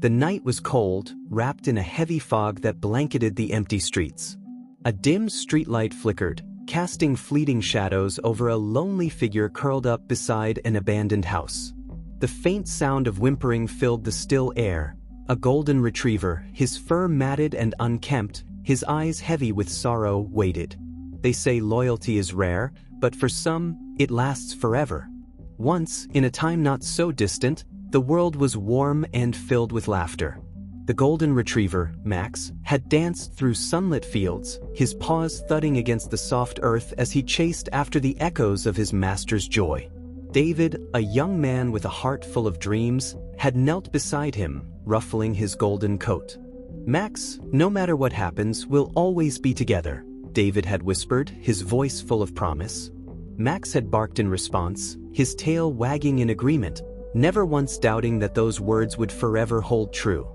The night was cold, wrapped in a heavy fog that blanketed the empty streets. A dim streetlight flickered, casting fleeting shadows over a lonely figure curled up beside an abandoned house. The faint sound of whimpering filled the still air. A golden retriever, his fur matted and unkempt, his eyes heavy with sorrow, waited. They say loyalty is rare, but for some, it lasts forever. Once, in a time not so distant, the world was warm and filled with laughter. The golden retriever, Max, had danced through sunlit fields, his paws thudding against the soft earth as he chased after the echoes of his master's joy. David, a young man with a heart full of dreams, had knelt beside him, ruffling his golden coat. "Max, no matter what happens, we'll always be together," David had whispered, his voice full of promise. Max had barked in response, his tail wagging in agreement, never once doubting that those words would forever hold true.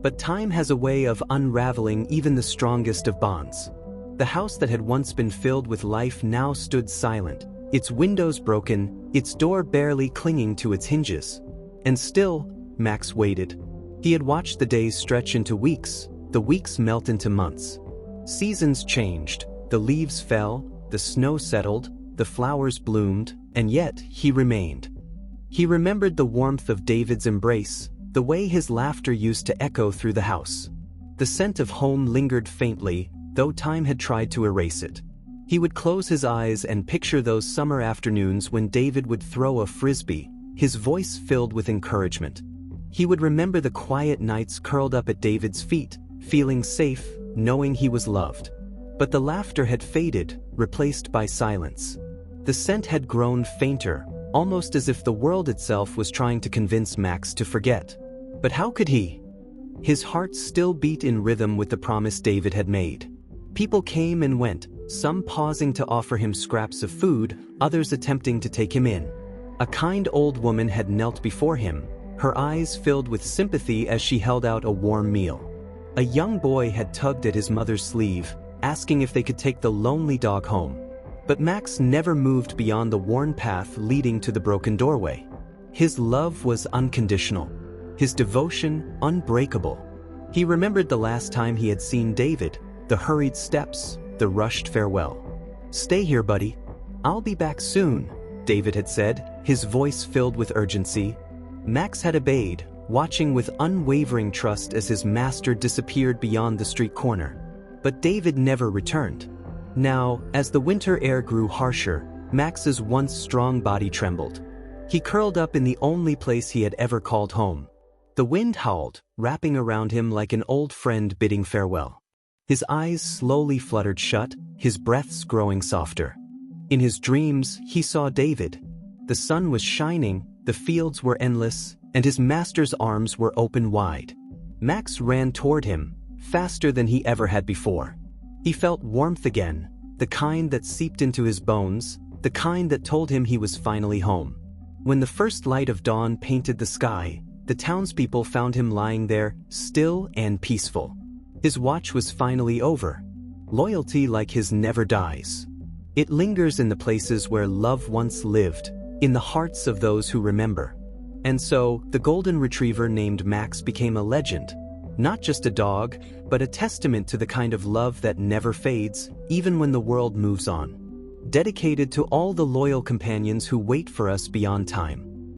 But time has a way of unraveling even the strongest of bonds. The house that had once been filled with life now stood silent, its windows broken, its door barely clinging to its hinges. And still, Max waited. He had watched the days stretch into weeks, the weeks melt into months. Seasons changed, the leaves fell, the snow settled, the flowers bloomed, and yet he remained. He remembered the warmth of David's embrace, the way his laughter used to echo through the house. The scent of home lingered faintly, though time had tried to erase it. He would close his eyes and picture those summer afternoons when David would throw a frisbee, his voice filled with encouragement. He would remember the quiet nights curled up at David's feet, feeling safe, knowing he was loved. But the laughter had faded, replaced by silence. The scent had grown fainter, almost as if the world itself was trying to convince Max to forget. But how could he? His heart still beat in rhythm with the promise David had made. People came and went, some pausing to offer him scraps of food, others attempting to take him in. A kind old woman had knelt before him, her eyes filled with sympathy as she held out a warm meal. A young boy had tugged at his mother's sleeve, asking if they could take the lonely dog home. But Max never moved beyond the worn path leading to the broken doorway. His love was unconditional, his devotion unbreakable. He remembered the last time he had seen David, the hurried steps, the rushed farewell. "Stay here, buddy. I'll be back soon," David had said, his voice filled with urgency. Max had obeyed, watching with unwavering trust as his master disappeared beyond the street corner. But David never returned. Now, as the winter air grew harsher, Max's once strong body trembled. He curled up in the only place he had ever called home. The wind howled, wrapping around him like an old friend bidding farewell. His eyes slowly fluttered shut, his breaths growing softer. In his dreams, he saw David. The sun was shining, the fields were endless, and his master's arms were open wide. Max ran toward him, faster than he ever had before. He felt warmth again, the kind that seeped into his bones, the kind that told him he was finally home. When the first light of dawn painted the sky, the townspeople found him lying there, still and peaceful. His watch was finally over. Loyalty like his never dies. It lingers in the places where love once lived, in the hearts of those who remember. And so, the golden retriever named Max became a legend. Not just a dog, but a testament to the kind of love that never fades, even when the world moves on. Dedicated to all the loyal companions who wait for us beyond time.